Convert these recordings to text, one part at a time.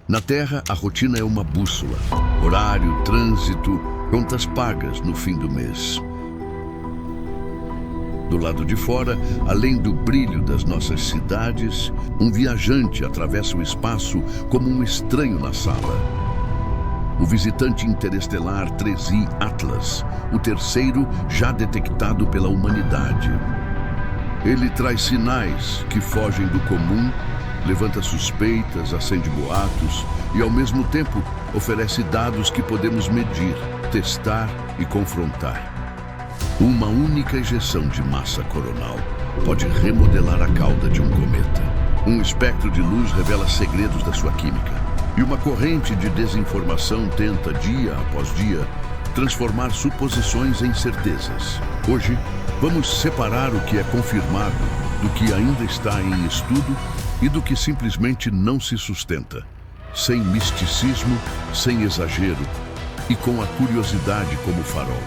Na Terra, a rotina é uma bússola. Horário, trânsito, contas pagas no fim do mês. Do lado de fora, além do brilho das nossas cidades, um viajante atravessa o espaço como um estranho na sala. O visitante interestelar 3I Atlas, o terceiro já detectado pela humanidade. Ele traz sinais que fogem do comum, levanta suspeitas, acende boatos e, ao mesmo tempo, oferece dados que podemos medir, testar e confrontar. Uma única ejeção de massa coronal pode remodelar a cauda de um cometa. Um espectro de luz revela segredos da sua química. E uma corrente de desinformação tenta, dia após dia, transformar suposições em certezas. Hoje, vamos separar o que é confirmado do que ainda está em estudo e do que simplesmente não se sustenta, sem misticismo, sem exagero e com a curiosidade como farol.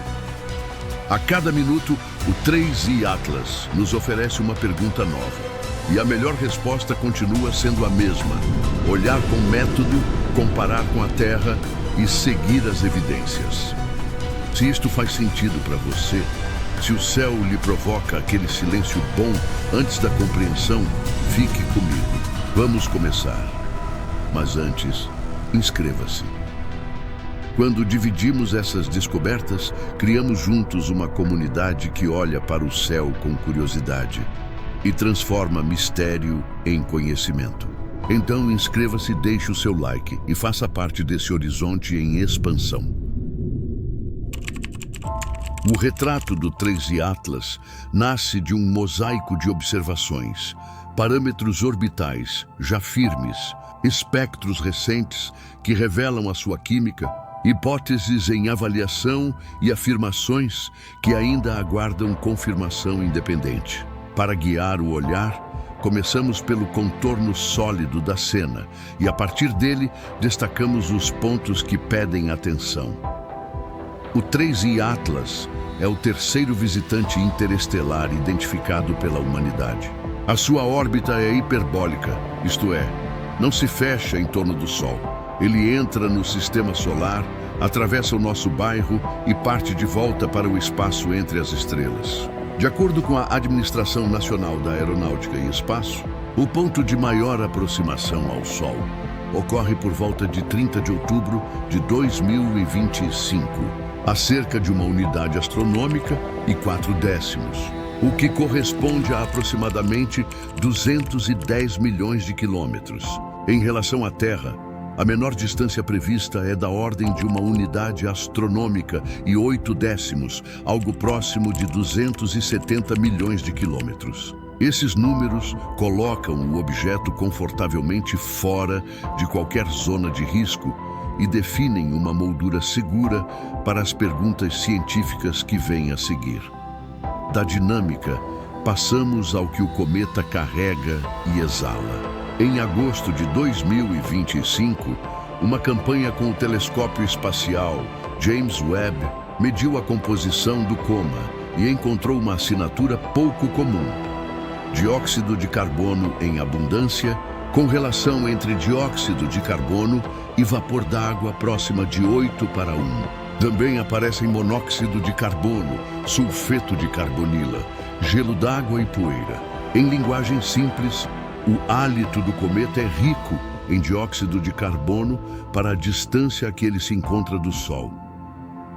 A cada minuto, o 3I Atlas nos oferece uma pergunta nova. E a melhor resposta continua sendo a mesma: olhar com método, comparar com a Terra e seguir as evidências. Se isto faz sentido para você, se o céu lhe provoca aquele silêncio bom antes da compreensão, fique comigo. Vamos começar. Mas antes, inscreva-se. Quando dividimos essas descobertas, criamos juntos uma comunidade que olha para o céu com curiosidade e transforma mistério em conhecimento. Então inscreva-se, deixe o seu like e faça parte desse horizonte em expansão. O retrato do 3I Atlas nasce de um mosaico de observações, parâmetros orbitais já firmes, espectros recentes que revelam a sua química, hipóteses em avaliação e afirmações que ainda aguardam confirmação independente. Para guiar o olhar, começamos pelo contorno sólido da cena e, a partir dele, destacamos os pontos que pedem atenção. O 3I Atlas é o terceiro visitante interestelar identificado pela humanidade. A sua órbita é hiperbólica, isto é, não se fecha em torno do Sol. Ele entra no sistema solar, atravessa o nosso bairro e parte de volta para o espaço entre as estrelas. De acordo com a Administração Nacional da Aeronáutica e Espaço, o ponto de maior aproximação ao Sol ocorre por volta de 30 de outubro de 2025, a cerca de 1 unidade astronômica e 4 décimos, o que corresponde a aproximadamente 210 milhões de quilômetros. Em relação à Terra, a menor distância prevista é da ordem de 1 unidade astronômica e 8 décimos, algo próximo de 270 milhões de quilômetros. Esses números colocam o objeto confortavelmente fora de qualquer zona de risco e definem uma moldura segura para as perguntas científicas que vêm a seguir. Da dinâmica, passamos ao que o cometa carrega e exala. Em agosto de 2025, uma campanha com o telescópio espacial James Webb mediu a composição do coma e encontrou uma assinatura pouco comum: dióxido de carbono em abundância, com relação entre dióxido de carbono e vapor d'água próxima de 8:1. Também aparecem monóxido de carbono, sulfeto de carbonila, gelo d'água e poeira. Em linguagem simples, o hálito do cometa é rico em dióxido de carbono para a distância a que ele se encontra do Sol.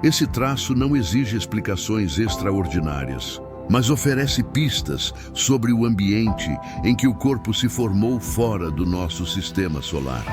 Esse traço não exige explicações extraordinárias, mas oferece pistas sobre o ambiente em que o corpo se formou fora do nosso sistema solar.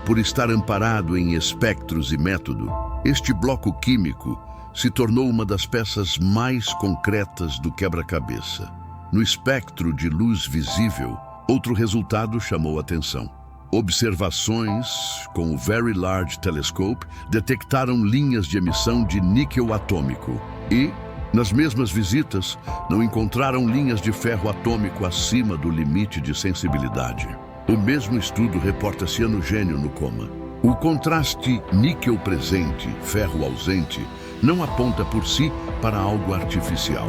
Por estar amparado em espectros e método, este bloco químico se tornou uma das peças mais concretas do quebra-cabeça. No espectro de luz visível, outro resultado chamou atenção. Observações com o Very Large Telescope detectaram linhas de emissão de níquel atômico e, nas mesmas visitas, não encontraram linhas de ferro atômico acima do limite de sensibilidade. O mesmo estudo reporta cianogênio no coma. O contraste níquel presente, ferro ausente, não aponta por si para algo artificial.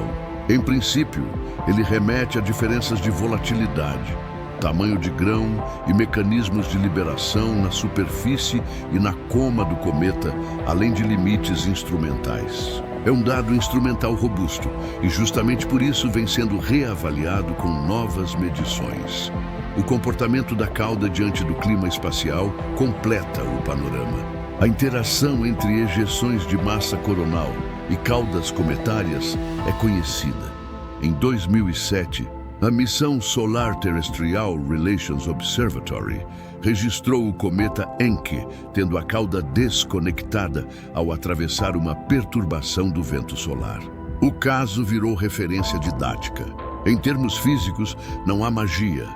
Em princípio, ele remete a diferenças de volatilidade. tamanho de grão e mecanismos de liberação na superfície e na coma do cometa, além de limites instrumentais. É um dado instrumental robusto e justamente por isso vem sendo reavaliado com novas medições. O comportamento da cauda diante do clima espacial completa o panorama. A interação entre ejeções de massa coronal e caudas cometárias é conhecida. Em 2007, a missão Solar Terrestrial Relations Observatory registrou o cometa Encke tendo a cauda desconectada ao atravessar uma perturbação do vento solar. O caso virou referência didática. Em termos físicos, não há magia.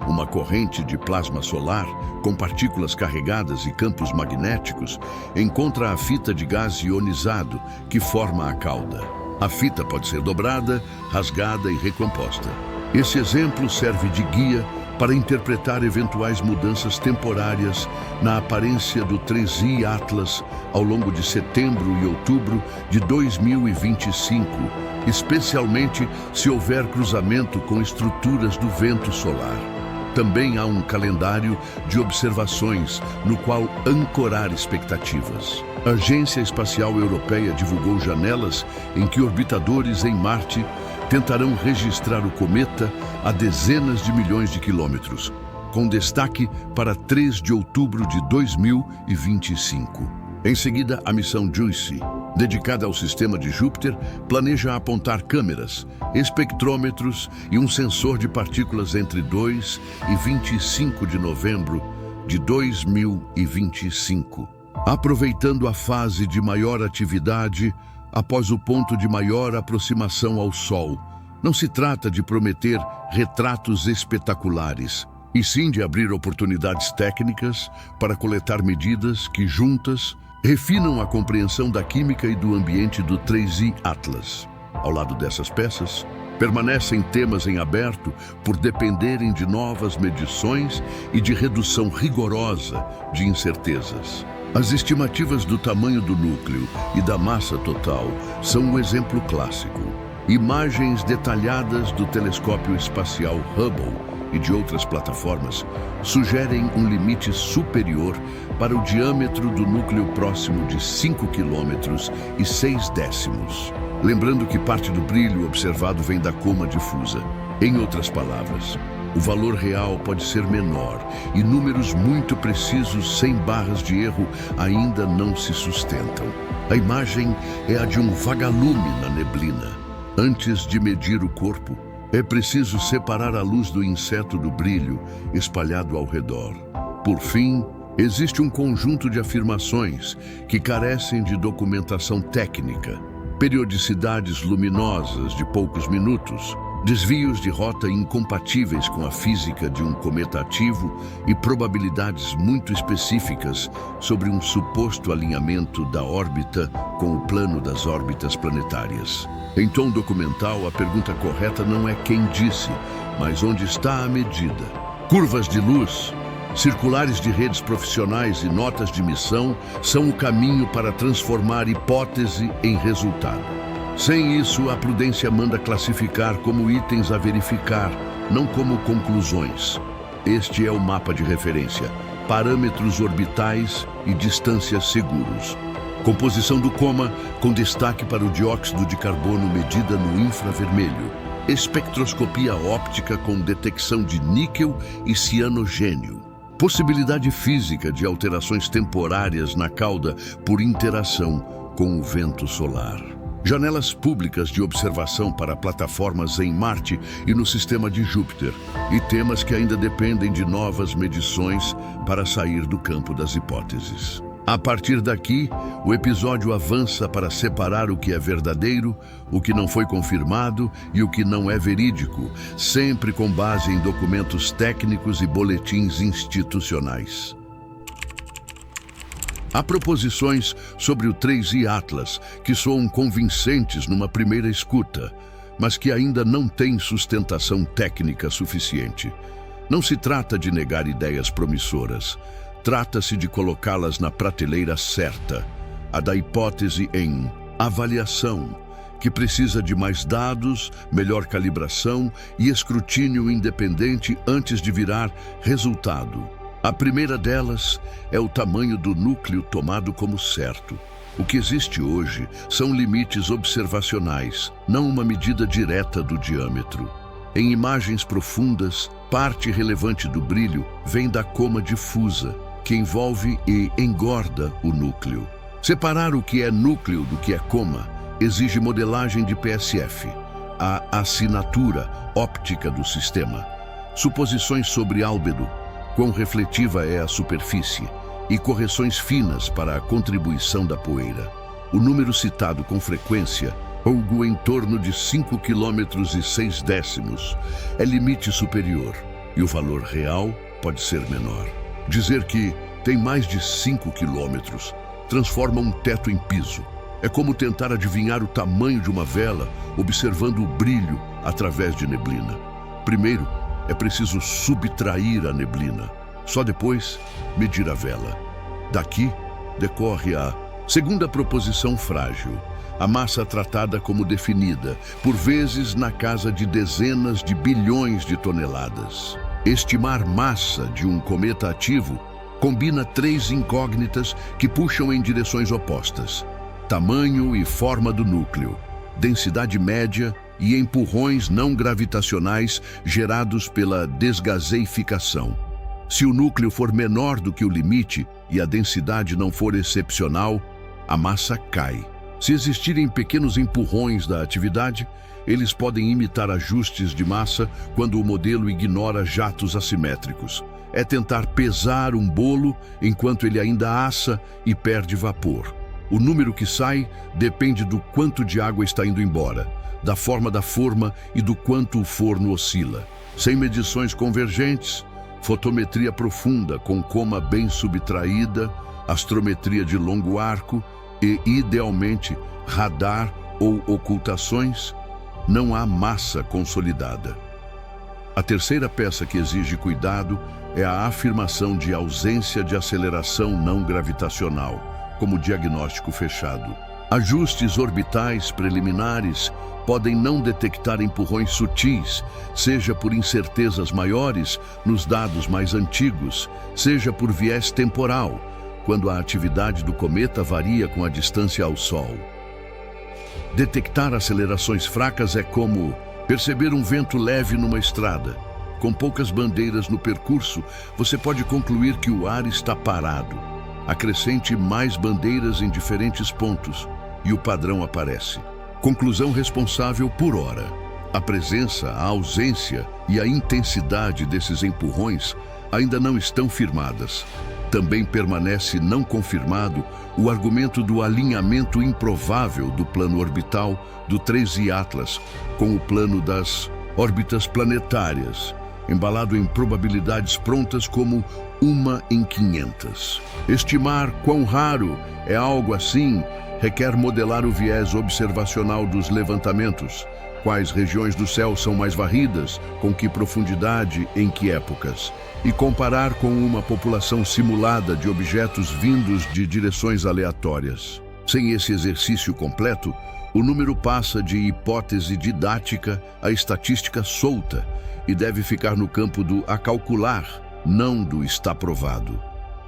Uma corrente de plasma solar, com partículas carregadas e campos magnéticos, encontra a fita de gás ionizado que forma a cauda. A fita pode ser dobrada, rasgada e recomposta. Esse exemplo serve de guia para interpretar eventuais mudanças temporárias na aparência do 3I Atlas ao longo de setembro e outubro de 2025, especialmente se houver cruzamento com estruturas do vento solar. Também há um calendário de observações no qual ancorar expectativas. A Agência Espacial Europeia divulgou janelas em que orbitadores em Marte tentarão registrar o cometa a dezenas de milhões de quilômetros, com destaque para 3 de outubro de 2025. Em seguida, a missão JUICE, dedicada ao sistema de Júpiter, planeja apontar câmeras, espectrômetros e um sensor de partículas entre 2 e 25 de novembro de 2025. Aproveitando a fase de maior atividade após o ponto de maior aproximação ao Sol. Não se trata de prometer retratos espetaculares, e sim de abrir oportunidades técnicas para coletar medidas que, juntas, refinam a compreensão da química e do ambiente do 3I Atlas. Ao lado dessas peças, permanecem temas em aberto por dependerem de novas medições e de redução rigorosa de incertezas. As estimativas do tamanho do núcleo e da massa total são um exemplo clássico. Imagens detalhadas do telescópio espacial Hubble e de outras plataformas sugerem um limite superior para o diâmetro do núcleo próximo de 5 km e 6 décimos. Lembrando que parte do brilho observado vem da coma difusa. Em outras palavras, o valor real pode ser menor e números muito precisos sem barras de erro ainda não se sustentam. A imagem é a de um vagalume na neblina. Antes de medir o corpo, é preciso separar a luz do inseto do brilho espalhado ao redor. Por fim, existe um conjunto de afirmações que carecem de documentação técnica. Periodicidades luminosas de poucos minutos, desvios de rota incompatíveis com a física de um cometa ativo e probabilidades muito específicas sobre um suposto alinhamento da órbita com o plano das órbitas planetárias. Em tom documental, a pergunta correta não é quem disse, mas onde está a medida. Curvas de luz, circulares de redes profissionais e notas de missão são o caminho para transformar hipótese em resultado. Sem isso, a prudência manda classificar como itens a verificar, não como conclusões. Este é o mapa de referência, parâmetros orbitais e distâncias seguros. Composição do coma, com destaque para o dióxido de carbono medida no infravermelho. Espectroscopia óptica com detecção de níquel e cianogênio. Possibilidade física de alterações temporárias na cauda por interação com o vento solar. Janelas públicas de observação para plataformas em Marte e no sistema de Júpiter, e temas que ainda dependem de novas medições para sair do campo das hipóteses. A partir daqui, o episódio avança para separar o que é verdadeiro, o que não foi confirmado e o que não é verídico, sempre com base em documentos técnicos e boletins institucionais. Há proposições sobre o 3I Atlas que soam convincentes numa primeira escuta, mas que ainda não têm sustentação técnica suficiente. Não se trata de negar ideias promissoras. Trata-se de colocá-las na prateleira certa, a da hipótese em avaliação, que precisa de mais dados, melhor calibração e escrutínio independente antes de virar resultado. A primeira delas é o tamanho do núcleo tomado como certo. O que existe hoje são limites observacionais, não uma medida direta do diâmetro. Em imagens profundas, parte relevante do brilho vem da coma difusa, que envolve e engorda o núcleo. Separar o que é núcleo do que é coma exige modelagem de PSF, a assinatura óptica do sistema, suposições sobre álbedo, quão refletiva é a superfície, e correções finas para a contribuição da poeira. O número citado com frequência, algo em torno de 5 km e 6 décimos, é limite superior, e o valor real pode ser menor. Dizer que tem mais de 5 quilômetros transforma um teto em piso. É como tentar adivinhar o tamanho de uma vela observando o brilho através de neblina. Primeiro, é preciso subtrair a neblina. Só depois, medir a vela. Daqui, decorre a segunda proposição frágil. A massa tratada como definida, por vezes na casa de dezenas de bilhões de toneladas. Estimar massa de um cometa ativo combina três incógnitas que puxam em direções opostas: tamanho e forma do núcleo, densidade média e empurrões não gravitacionais gerados pela desgaseificação. Se o núcleo for menor do que o limite e a densidade não for excepcional, a massa cai. Se existirem pequenos empurrões da atividade, eles podem imitar ajustes de massa quando o modelo ignora jatos assimétricos. É tentar pesar um bolo enquanto ele ainda assa e perde vapor. O número que sai depende do quanto de água está indo embora, da forma da forma e do quanto o forno oscila. Sem medições convergentes, fotometria profunda com coma bem subtraída, astrometria de longo arco e, idealmente, radar ou ocultações, não há massa consolidada. A terceira peça que exige cuidado é a afirmação de ausência de aceleração não gravitacional, como diagnóstico fechado. Ajustes orbitais preliminares podem não detectar empurrões sutis, seja por incertezas maiores nos dados mais antigos, seja por viés temporal, quando a atividade do cometa varia com a distância ao Sol. Detectar acelerações fracas é como perceber um vento leve numa estrada. Com poucas bandeiras no percurso, você pode concluir que o ar está parado. Acrescente mais bandeiras em diferentes pontos e o padrão aparece. Conclusão responsável por hora. A presença, a ausência e a intensidade desses empurrões ainda não estão firmadas. Também permanece não confirmado o argumento do alinhamento improvável do plano orbital do 3I Atlas com o plano das órbitas planetárias, embalado em probabilidades prontas como 1 em 500. Estimar quão raro é algo assim requer modelar o viés observacional dos levantamentos, quais regiões do céu são mais varridas, com que profundidade, em que épocas, e comparar com uma população simulada de objetos vindos de direções aleatórias. Sem esse exercício completo, o número passa de hipótese didática a estatística solta e deve ficar no campo do a calcular, não do está provado.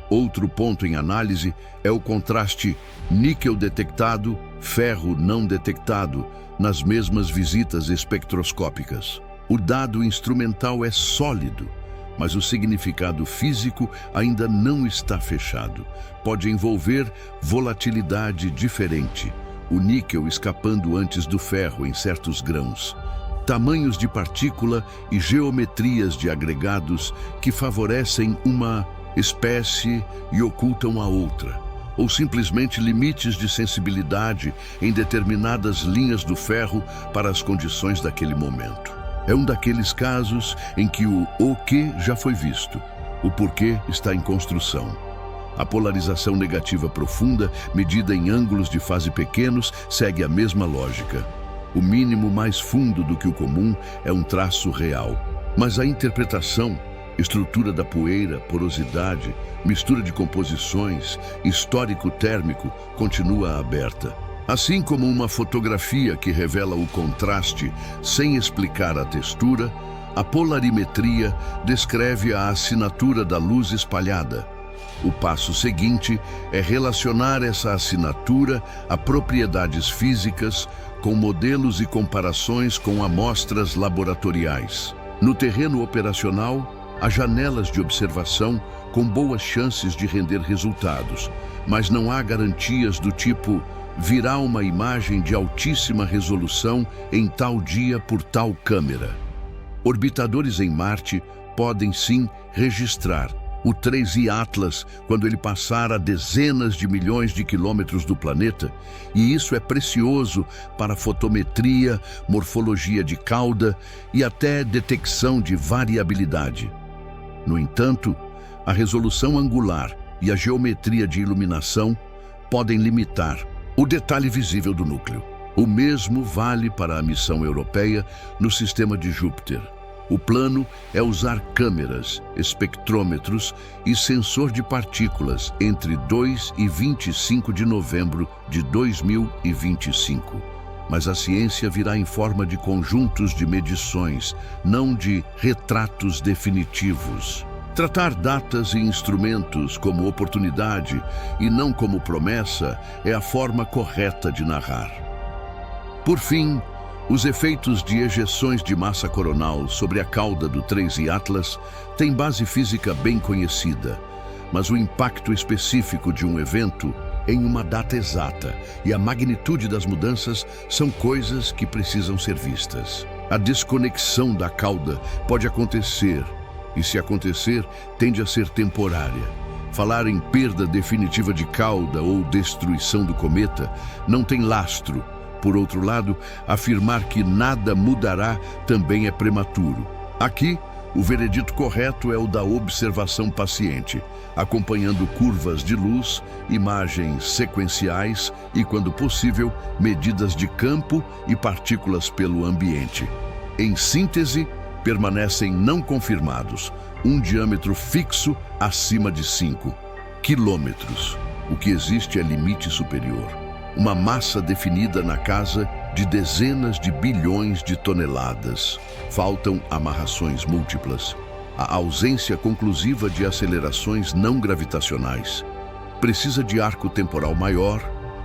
Outro ponto em análise é o contraste níquel detectado, ferro não detectado, nas mesmas visitas espectroscópicas. O dado instrumental é sólido, mas o significado físico ainda não está fechado. Pode envolver volatilidade diferente, o níquel escapando antes do ferro em certos grãos, tamanhos de partícula e geometrias de agregados que favorecem uma espécie e ocultam a outra, ou simplesmente limites de sensibilidade em determinadas linhas do ferro para as condições daquele momento. É um daqueles casos em que o que já foi visto, o porquê está em construção. A polarização negativa profunda, medida em ângulos de fase pequenos, segue a mesma lógica. O mínimo mais fundo do que o comum é um traço real, mas a interpretação, estrutura da poeira, porosidade, mistura de composições, histórico térmico, continua aberta. Assim como uma fotografia que revela o contraste sem explicar a textura, a polarimetria descreve a assinatura da luz espalhada. O passo seguinte é relacionar essa assinatura a propriedades físicas com modelos e comparações com amostras laboratoriais. No terreno operacional, há janelas de observação com boas chances de render resultados, mas não há garantias do tipo virá uma imagem de altíssima resolução em tal dia por tal câmera. Orbitadores em Marte podem sim registrar o 3I Atlas quando ele passar a dezenas de milhões de quilômetros do planeta, e isso é precioso para fotometria, morfologia de cauda e até detecção de variabilidade. No entanto, a resolução angular e a geometria de iluminação podem limitar o detalhe visível do núcleo. O mesmo vale para a missão europeia no sistema de Júpiter. O plano é usar câmeras, espectrômetros e sensor de partículas entre 2 e 25 de novembro de 2025. Mas a ciência virá em forma de conjuntos de medições, não de retratos definitivos. Tratar datas e instrumentos como oportunidade e não como promessa é a forma correta de narrar. Por fim, os efeitos de ejeções de massa coronal sobre a cauda do 3I Atlas têm base física bem conhecida, mas o impacto específico de um evento em uma data exata e a magnitude das mudanças são coisas que precisam ser vistas. A desconexão da cauda pode acontecer, e se acontecer, tende a ser temporária. Falar em perda definitiva de cauda ou destruição do cometa não tem lastro. Por outro lado, afirmar que nada mudará também é prematuro. Aqui, o veredito correto é o da observação paciente, acompanhando curvas de luz, imagens sequenciais e, quando possível, medidas de campo e partículas pelo ambiente. Em síntese, permanecem não confirmados um diâmetro fixo acima de 5 quilômetros. O que existe é limite superior. Uma massa definida na casa de dezenas de bilhões de toneladas. Faltam amarrações múltiplas. A ausência conclusiva de acelerações não gravitacionais. Precisa de arco temporal maior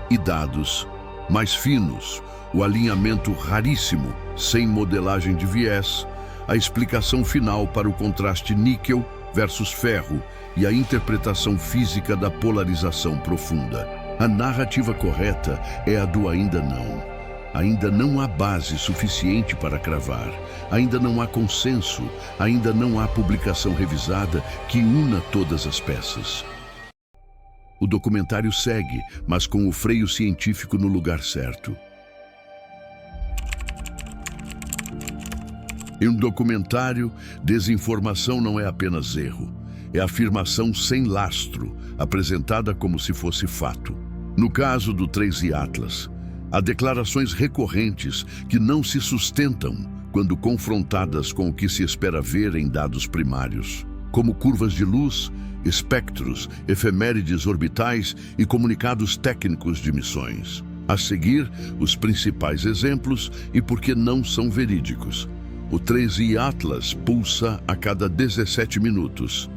e dados mais finos. O alinhamento raríssimo, sem modelagem de viés, a explicação final para o contraste níquel versus ferro e a interpretação física da polarização profunda. A narrativa correta é a do ainda não. Ainda não há base suficiente para cravar. Ainda não há consenso. Ainda não há publicação revisada que una todas as peças. O documentário segue, mas com o freio científico no lugar certo. Em um documentário, desinformação não é apenas erro. É afirmação sem lastro, apresentada como se fosse fato. No caso do 3I Atlas, há declarações recorrentes que não se sustentam quando confrontadas com o que se espera ver em dados primários, como curvas de luz, espectros, efemérides orbitais e comunicados técnicos de missões. A seguir, os principais exemplos e por que não são verídicos. O 3I Atlas pulsa a cada 17 minutos.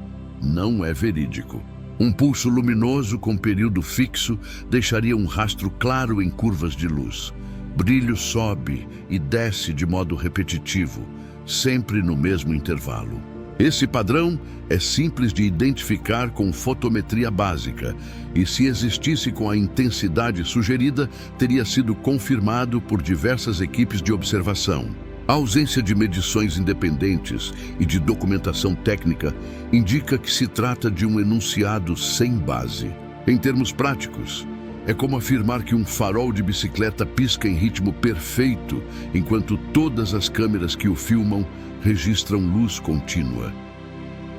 Não é verídico. Um pulso luminoso com período fixo deixaria um rastro claro em curvas de luz. Brilho sobe e desce de modo repetitivo, sempre no mesmo intervalo. Esse padrão é simples de identificar com fotometria básica e, se existisse com a intensidade sugerida, teria sido confirmado por diversas equipes de observação. A ausência de medições independentes e de documentação técnica indica que se trata de um enunciado sem base. Em termos práticos, é como afirmar que um farol de bicicleta pisca em ritmo perfeito, enquanto todas as câmeras que o filmam registram luz contínua.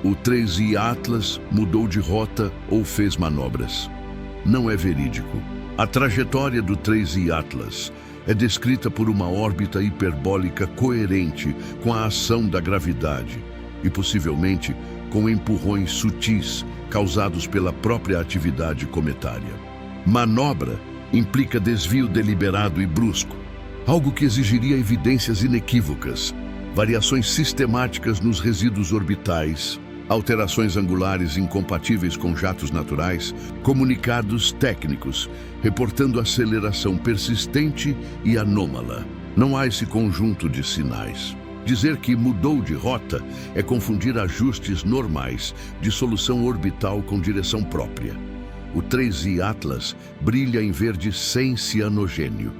O 3I Atlas mudou de rota ou fez manobras. Não é verídico. A trajetória do 3I Atlas é descrita por uma órbita hiperbólica coerente com a ação da gravidade e, possivelmente, com empurrões sutis causados pela própria atividade cometária. Manobra implica desvio deliberado e brusco, algo que exigiria evidências inequívocas, variações sistemáticas nos resíduos orbitais, alterações angulares incompatíveis com jatos naturais, comunicados técnicos, reportando aceleração persistente e anômala. Não há esse conjunto de sinais. Dizer que mudou de rota é confundir ajustes normais de solução orbital com direção própria. O 3I Atlas brilha em verde sem cianogênio.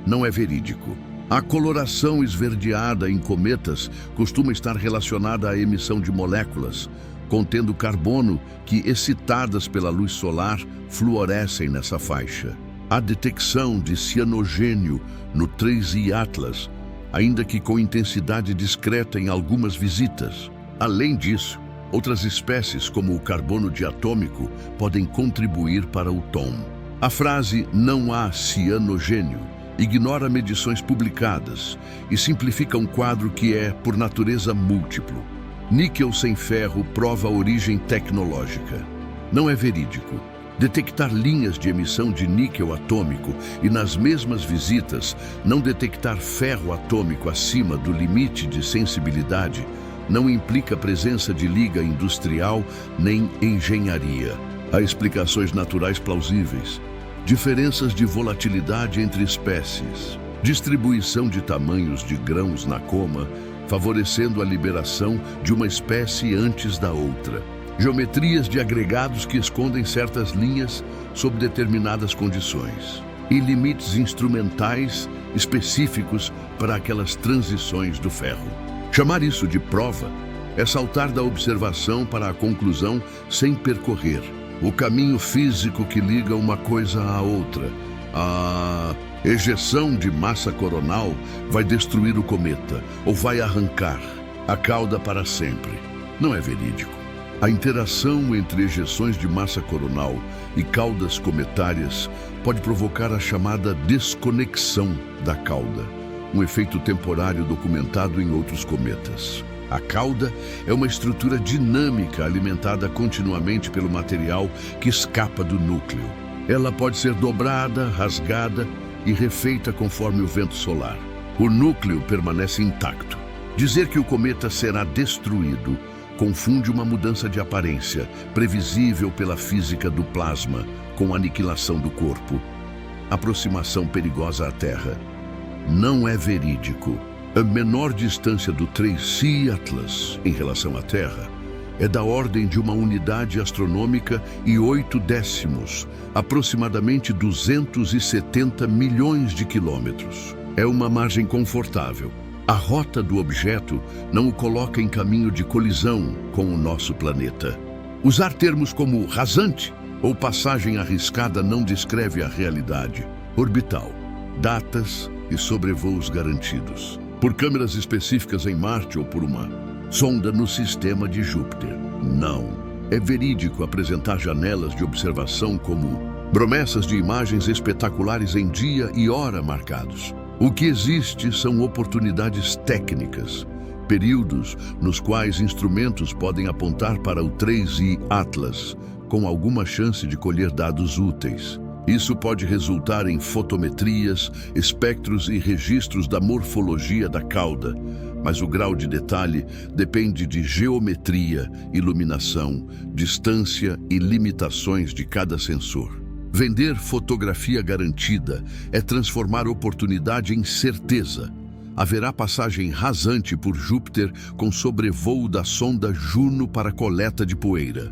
Não é verídico. A coloração esverdeada em cometas costuma estar relacionada à emissão de moléculas contendo carbono que, excitadas pela luz solar, fluorescem nessa faixa. A detecção de cianogênio no 3I Atlas, ainda que com intensidade discreta em algumas visitas. Além disso, outras espécies, como o carbono diatômico, podem contribuir para o tom. A frase "não há cianogênio" ignora medições publicadas e simplifica um quadro que é, por natureza, múltiplo. Níquel sem ferro prova a origem tecnológica. Não é verídico. Detectar linhas de emissão de níquel atômico e, nas mesmas visitas, não detectar ferro atômico acima do limite de sensibilidade não implica presença de liga industrial nem engenharia. Há explicações naturais plausíveis. Diferenças de volatilidade entre espécies. Distribuição de tamanhos de grãos na coma, favorecendo a liberação de uma espécie antes da outra. Geometrias de agregados que escondem certas linhas sob determinadas condições. E limites instrumentais específicos para aquelas transições do ferro. Chamar isso de prova é saltar da observação para a conclusão sem percorrer o caminho físico que liga uma coisa à outra. A ejeção de massa coronal vai destruir o cometa ou vai arrancar a cauda para sempre. Não é verídico. A interação entre ejeções de massa coronal e caudas cometárias pode provocar a chamada desconexão da cauda, um efeito temporário documentado em outros cometas. A cauda é uma estrutura dinâmica alimentada continuamente pelo material que escapa do núcleo. Ela pode ser dobrada, rasgada e refeita conforme o vento solar. O núcleo permanece intacto. Dizer que o cometa será destruído confunde uma mudança de aparência, previsível pela física do plasma, com a aniquilação do corpo. Aproximação perigosa à Terra. Não é verídico. A menor distância do 3I Atlas em relação à Terra é da ordem de uma unidade astronômica e 8 décimos, aproximadamente 270 milhões de quilômetros. É uma margem confortável. A rota do objeto não o coloca em caminho de colisão com o nosso planeta. Usar termos como rasante ou passagem arriscada não descreve a realidade. Orbital, datas e sobrevoos garantidos. Por câmeras específicas em Marte ou por uma sonda no sistema de Júpiter. Não. É verídico apresentar janelas de observação como promessas de imagens espetaculares em dia e hora marcados. O que existe são oportunidades técnicas, períodos nos quais instrumentos podem apontar para o 3I Atlas, com alguma chance de colher dados úteis. Isso pode resultar em fotometrias, espectros e registros da morfologia da cauda, mas o grau de detalhe depende de geometria, iluminação, distância e limitações de cada sensor. Vender fotografia garantida é transformar oportunidade em certeza. Haverá passagem rasante por Júpiter com sobrevoo da sonda Juno para coleta de poeira.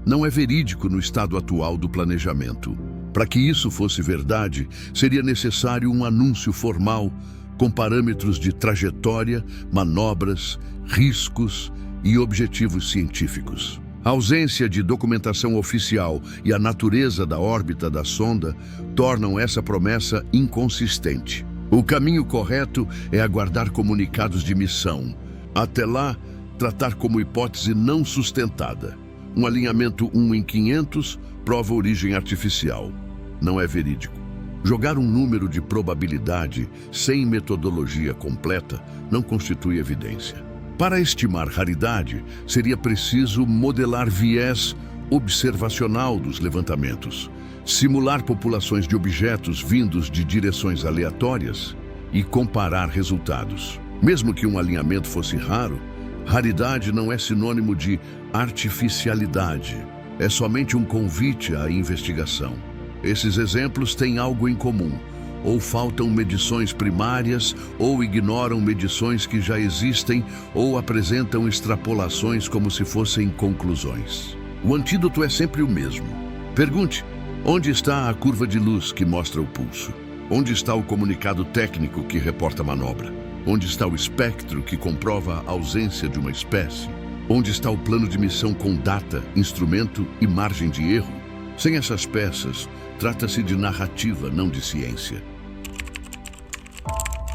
Não é verídico no estado atual do planejamento. Para que isso fosse verdade, seria necessário um anúncio formal com parâmetros de trajetória, manobras, riscos e objetivos científicos. A ausência de documentação oficial e a natureza da órbita da sonda tornam essa promessa inconsistente. O caminho correto é aguardar comunicados de missão. Até lá, tratar como hipótese não sustentada. Um alinhamento 1 em 500 prova origem artificial. Não é verídico. Jogar um número de probabilidade sem metodologia completa não constitui evidência. Para estimar raridade, seria preciso modelar viés observacional dos levantamentos, simular populações de objetos vindos de direções aleatórias e comparar resultados. Mesmo que um alinhamento fosse raro, raridade não é sinônimo de artificialidade. É somente um convite à investigação. Esses exemplos têm algo em comum. Ou faltam medições primárias, ou ignoram medições que já existem, ou apresentam extrapolações como se fossem conclusões. O antídoto é sempre o mesmo. Pergunte: onde está a curva de luz que mostra o pulso? Onde está o comunicado técnico que reporta a manobra? Onde está o espectro que comprova a ausência de uma espécie? Onde está o plano de missão com data, instrumento e margem de erro? Sem essas peças, trata-se de narrativa, não de ciência.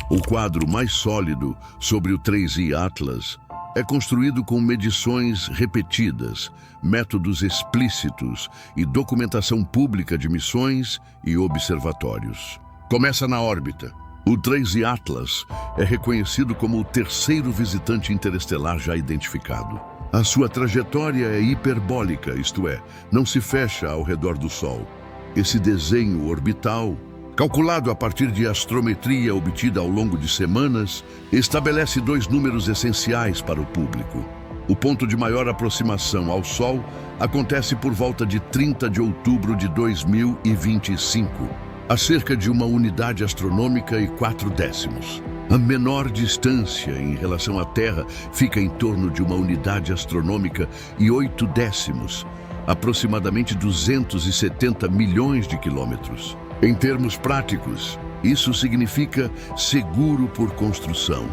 O quadro mais sólido sobre o 3I Atlas é construído com medições repetidas, métodos explícitos e documentação pública de missões e observatórios. Começa na órbita. O 3I Atlas é reconhecido como o terceiro visitante interestelar já identificado. A sua trajetória é hiperbólica, isto é, não se fecha ao redor do Sol. Esse desenho orbital, calculado a partir de astrometria obtida ao longo de semanas, estabelece dois números essenciais para o público. O ponto de maior aproximação ao Sol acontece por volta de 30 de outubro de 2025, a cerca de 1 unidade astronômica e 4 décimos. A menor distância em relação à Terra fica em torno de 1 unidade astronômica e 8 décimos, aproximadamente 270 milhões de quilômetros. Em termos práticos, isso significa seguro por construção.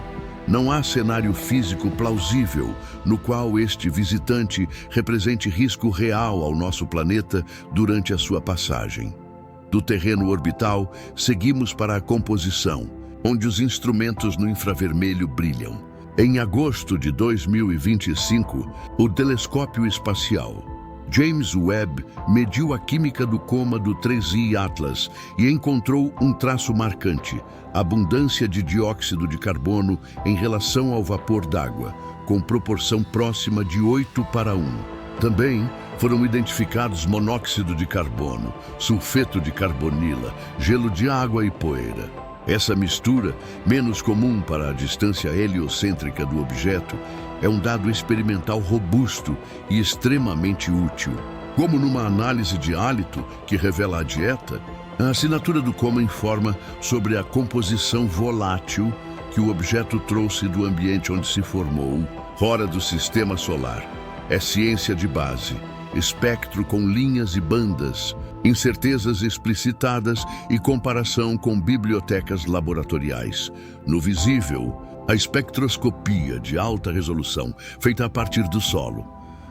Não há cenário físico plausível no qual este visitante represente risco real ao nosso planeta durante a sua passagem. Do terreno orbital, seguimos para a composição, onde os instrumentos no infravermelho brilham. Em agosto de 2025, o telescópio espacial James Webb mediu a química do coma do 3I Atlas e encontrou um traço marcante: abundância de dióxido de carbono em relação ao vapor d'água, com proporção próxima de 8:1. Também foram identificados monóxido de carbono, sulfeto de carbonila, gelo de água e poeira. Essa mistura, menos comum para a distância heliocêntrica do objeto, é um dado experimental robusto e extremamente útil. Como numa análise de hálito que revela a dieta, a assinatura do coma informa sobre a composição volátil que o objeto trouxe do ambiente onde se formou, fora do sistema solar. É ciência de base, espectro com linhas e bandas, incertezas explicitadas e comparação com bibliotecas laboratoriais. No visível, a espectroscopia de alta resolução, feita a partir do solo,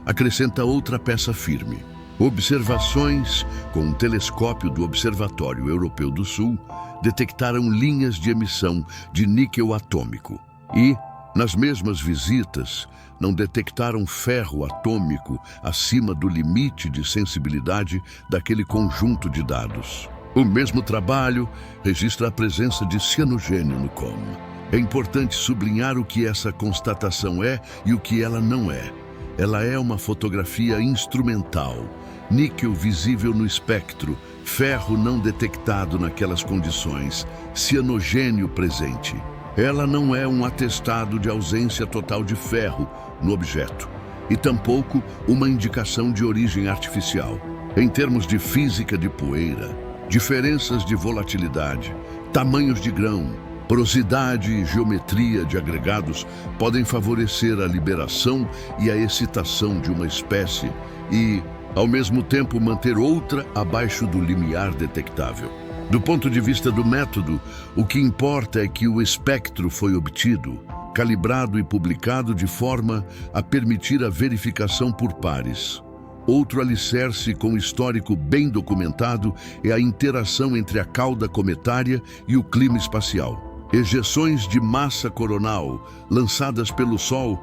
acrescenta outra peça firme. Observações com um telescópio do Observatório Europeu do Sul detectaram linhas de emissão de níquel atômico e, nas mesmas visitas, não detectaram ferro atômico acima do limite de sensibilidade daquele conjunto de dados. O mesmo trabalho registra a presença de cianogênio no coma. É importante sublinhar o que essa constatação é e o que ela não é. Ela é uma fotografia instrumental, níquel visível no espectro, ferro não detectado naquelas condições, cianogênio presente. Ela não é um atestado de ausência total de ferro no objeto, e tampouco uma indicação de origem artificial. Em termos de física de poeira, diferenças de volatilidade, tamanhos de grão, porosidade e geometria de agregados podem favorecer a liberação e a excitação de uma espécie e, ao mesmo tempo, manter outra abaixo do limiar detectável. Do ponto de vista do método, o que importa é que o espectro foi obtido, calibrado e publicado de forma a permitir a verificação por pares. Outro alicerce com histórico bem documentado é a interação entre a cauda cometária e o clima espacial. Ejeções de massa coronal lançadas pelo Sol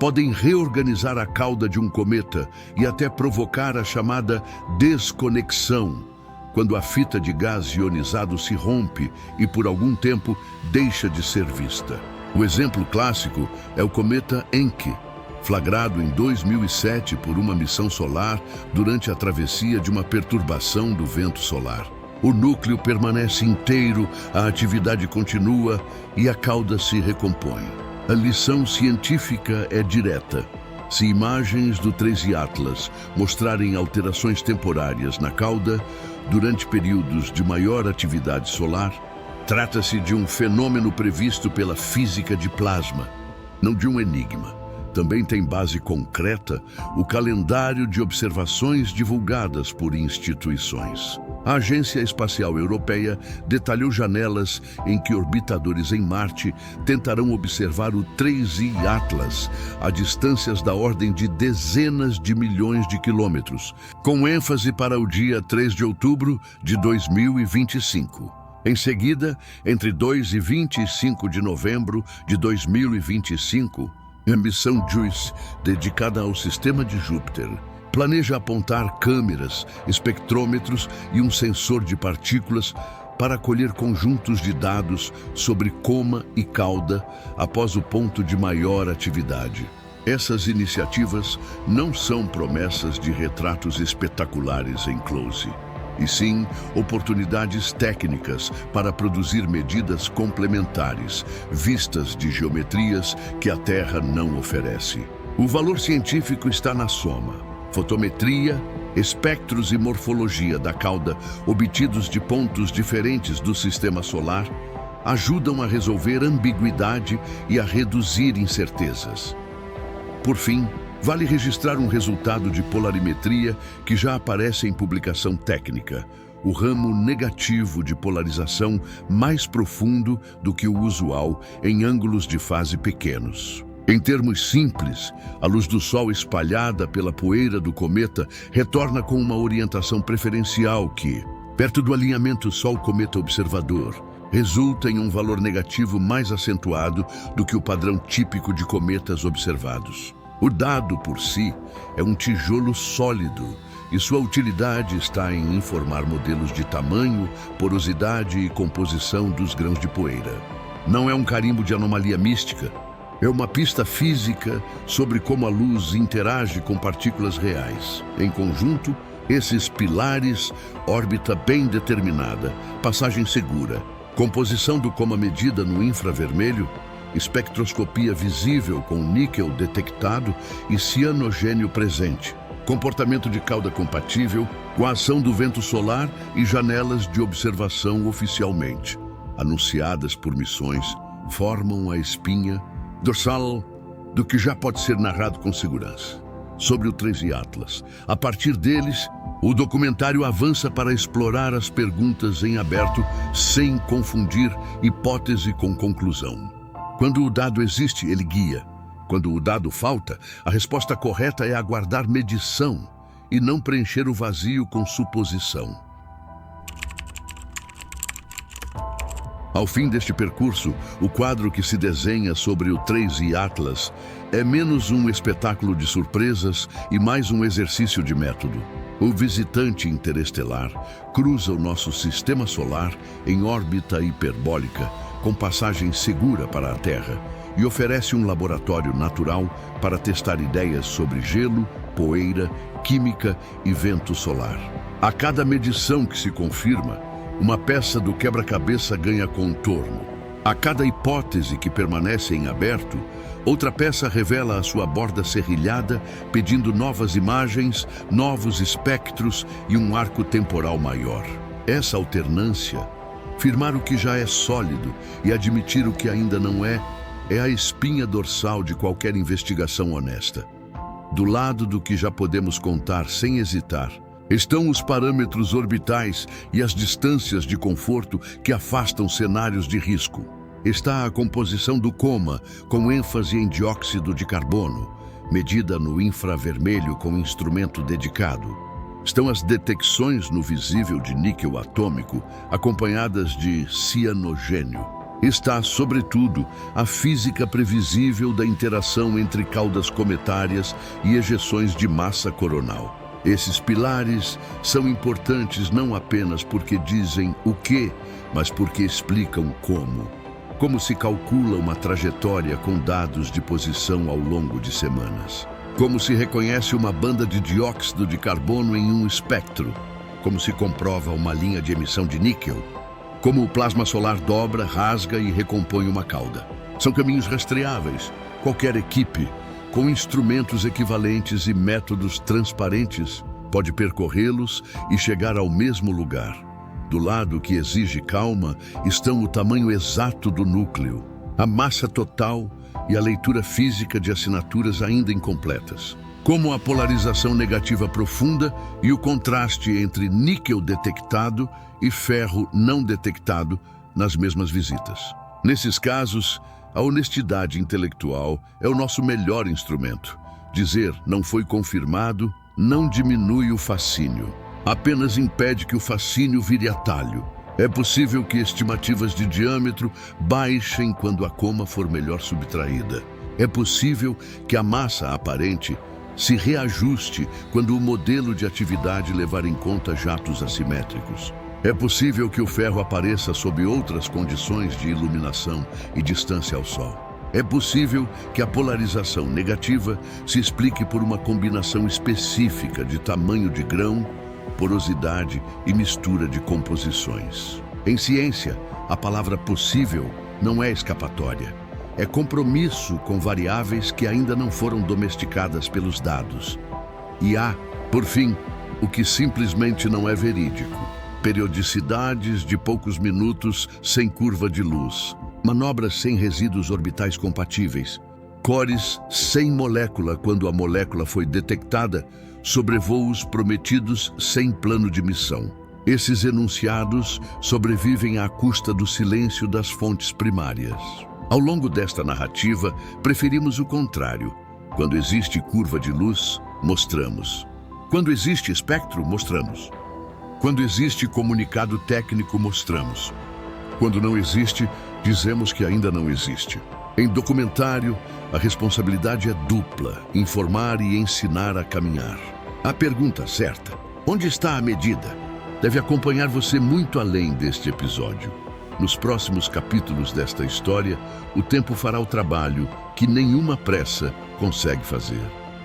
podem reorganizar a cauda de um cometa e até provocar a chamada desconexão, quando a fita de gás ionizado se rompe e por algum tempo deixa de ser vista. O exemplo clássico é o cometa Encke, flagrado em 2007 por uma missão solar durante a travessia de uma perturbação do vento solar. O núcleo permanece inteiro, a atividade continua e a cauda se recompõe. A lição científica é direta. Se imagens do 13 Atlas mostrarem alterações temporárias na cauda durante períodos de maior atividade solar, trata-se de um fenômeno previsto pela física de plasma, não de um enigma. Também tem base concreta o calendário de observações divulgadas por instituições. A Agência Espacial Europeia detalhou janelas em que orbitadores em Marte tentarão observar o 3I Atlas a distâncias da ordem de dezenas de milhões de quilômetros, com ênfase para o dia 3 de outubro de 2025. Em seguida, entre 2 e 25 de novembro de 2025, a missão JUICE, dedicada ao sistema de Júpiter, planeja apontar câmeras, espectrômetros e um sensor de partículas para colher conjuntos de dados sobre coma e cauda após o ponto de maior atividade. Essas iniciativas não são promessas de retratos espetaculares em close, e sim oportunidades técnicas para produzir medidas complementares, vistas de geometrias que a Terra não oferece. O valor científico está na soma. Fotometria, espectros e morfologia da cauda obtidos de pontos diferentes do sistema solar ajudam a resolver ambiguidade e a reduzir incertezas. Por fim, vale registrar um resultado de polarimetria que já aparece em publicação técnica, o ramo negativo de polarização mais profundo do que o usual em ângulos de fase pequenos. Em termos simples, a luz do Sol espalhada pela poeira do cometa retorna com uma orientação preferencial que, perto do alinhamento Sol-cometa observador, resulta em um valor negativo mais acentuado do que o padrão típico de cometas observados. O dado, por si, é um tijolo sólido e sua utilidade está em informar modelos de tamanho, porosidade e composição dos grãos de poeira. Não é um carimbo de anomalia mística, é uma pista física sobre como a luz interage com partículas reais. Em conjunto, esses pilares, órbita bem determinada, passagem segura, composição do coma medida no infravermelho, espectroscopia visível com níquel detectado e cianogênio presente, comportamento de cauda compatível com a ação do vento solar e janelas de observação oficialmente, anunciadas por missões, formam a espinha dorsal do que já pode ser narrado com segurança. Sobre o 13 Atlas, a partir deles, o documentário avança para explorar as perguntas em aberto sem confundir hipótese com conclusão. Quando o dado existe, ele guia. Quando o dado falta, a resposta correta é aguardar medição e não preencher o vazio com suposição. Ao fim deste percurso, o quadro que se desenha sobre o 3I Atlas é menos um espetáculo de surpresas e mais um exercício de método. O visitante interestelar cruza o nosso sistema solar em órbita hiperbólica, com passagem segura para a Terra, e oferece um laboratório natural para testar ideias sobre gelo, poeira, química e vento solar. A cada medição que se confirma, uma peça do quebra-cabeça ganha contorno. A cada hipótese que permanece em aberto, outra peça revela a sua borda serrilhada, pedindo novas imagens, novos espectros e um arco temporal maior. Essa alternância, firmar o que já é sólido e admitir o que ainda não é a espinha dorsal de qualquer investigação honesta. Do lado do que já podemos contar sem hesitar, estão os parâmetros orbitais e as distâncias de conforto que afastam cenários de risco. Está a composição do coma, com ênfase em dióxido de carbono, medida no infravermelho com instrumento dedicado. Estão as detecções no visível de níquel atômico, acompanhadas de cianogênio. Está, sobretudo, a física previsível da interação entre caudas cometárias e ejeções de massa coronal. Esses pilares são importantes não apenas porque dizem o que, mas porque explicam como. Como se calcula uma trajetória com dados de posição ao longo de semanas? Como se reconhece uma banda de dióxido de carbono em um espectro? Como se comprova uma linha de emissão de níquel? Como o plasma solar dobra, rasga e recompõe uma cauda? São caminhos rastreáveis. Qualquer equipe, com instrumentos equivalentes e métodos transparentes, pode percorrê-los e chegar ao mesmo lugar. Do lado que exige calma estão o tamanho exato do núcleo, a massa total e a leitura física de assinaturas ainda incompletas, como a polarização negativa profunda e o contraste entre níquel detectado e ferro não detectado nas mesmas visitas. Nesses casos, a honestidade intelectual é o nosso melhor instrumento. Dizer "não foi confirmado" não diminui o fascínio, apenas impede que o fascínio vire atalho. É possível que estimativas de diâmetro baixem quando a coma for melhor subtraída. É possível que a massa aparente se reajuste quando o modelo de atividade levar em conta jatos assimétricos. É possível que o ferro apareça sob outras condições de iluminação e distância ao Sol. É possível que a polarização negativa se explique por uma combinação específica de tamanho de grão, porosidade e mistura de composições. Em ciência, a palavra possível não é escapatória. É compromisso com variáveis que ainda não foram domesticadas pelos dados. E há, por fim, o que simplesmente não é verídico. Periodicidades de poucos minutos sem curva de luz. Manobras sem resíduos orbitais compatíveis. Cores sem molécula quando a molécula foi detectada. Sobrevoos prometidos sem plano de missão. Esses enunciados sobrevivem à custa do silêncio das fontes primárias. Ao longo desta narrativa, preferimos o contrário. Quando existe curva de luz, mostramos. Quando existe espectro, mostramos. Quando existe comunicado técnico, mostramos. Quando não existe, dizemos que ainda não existe. Em documentário, a responsabilidade é dupla: informar e ensinar a caminhar. A pergunta certa, onde está a medida, deve acompanhar você muito além deste episódio. Nos próximos capítulos desta história, o tempo fará o trabalho que nenhuma pressa consegue fazer.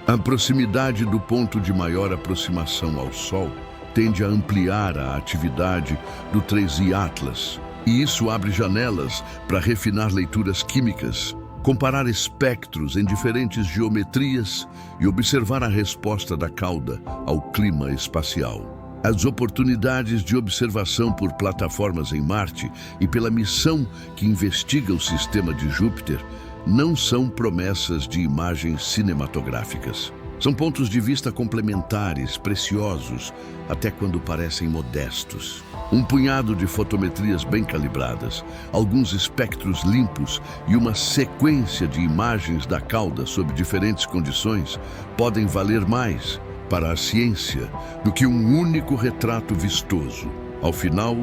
A proximidade do ponto de maior aproximação ao Sol tende a ampliar a atividade do 3I Atlas, e isso abre janelas para refinar leituras químicas, comparar espectros em diferentes geometrias e observar a resposta da cauda ao clima espacial. As oportunidades de observação por plataformas em Marte e pela missão que investiga o sistema de Júpiter não são promessas de imagens cinematográficas. São pontos de vista complementares, preciosos, até quando parecem modestos. Um punhado de fotometrias bem calibradas, alguns espectros limpos e uma sequência de imagens da cauda sob diferentes condições podem valer mais para a ciência do que um único retrato vistoso. Ao final,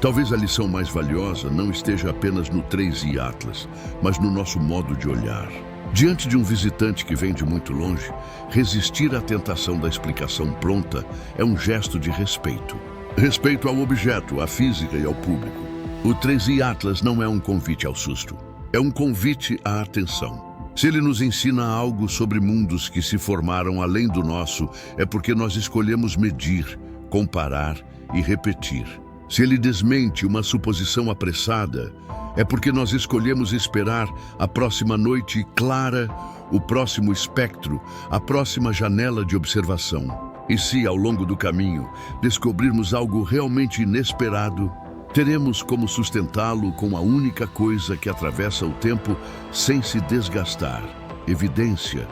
talvez a lição mais valiosa não esteja apenas no 3I Atlas, mas no nosso modo de olhar. Diante de um visitante que vem de muito longe, resistir à tentação da explicação pronta é um gesto de respeito. Respeito ao objeto, à física e ao público. O 3I Atlas não é um convite ao susto, é um convite à atenção. Se ele nos ensina algo sobre mundos que se formaram além do nosso, é porque nós escolhemos medir, comparar e repetir. Se ele desmente uma suposição apressada, é porque nós escolhemos esperar a próxima noite clara, o próximo espectro, a próxima janela de observação. E se, ao longo do caminho, descobrirmos algo realmente inesperado, teremos como sustentá-lo com a única coisa que atravessa o tempo sem se desgastar: evidência.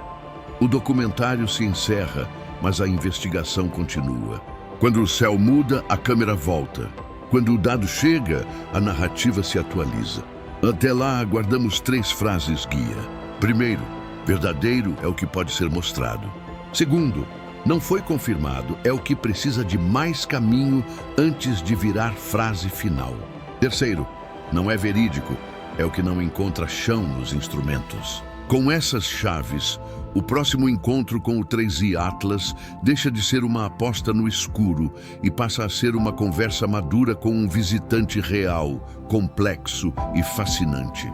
O documentário se encerra, mas a investigação continua. Quando o céu muda, a câmera volta. Quando o dado chega, a narrativa se atualiza. Até lá, aguardamos 3 frases guia. Primeiro, verdadeiro é o que pode ser mostrado. Segundo, não foi confirmado é o que precisa de mais caminho antes de virar frase final. Terceiro, não é verídico é o que não encontra chão nos instrumentos. Com essas chaves, O próximo encontro com o 3i Atlas deixa de ser uma aposta no escuro e passa a ser uma conversa madura com um visitante real, complexo e fascinante.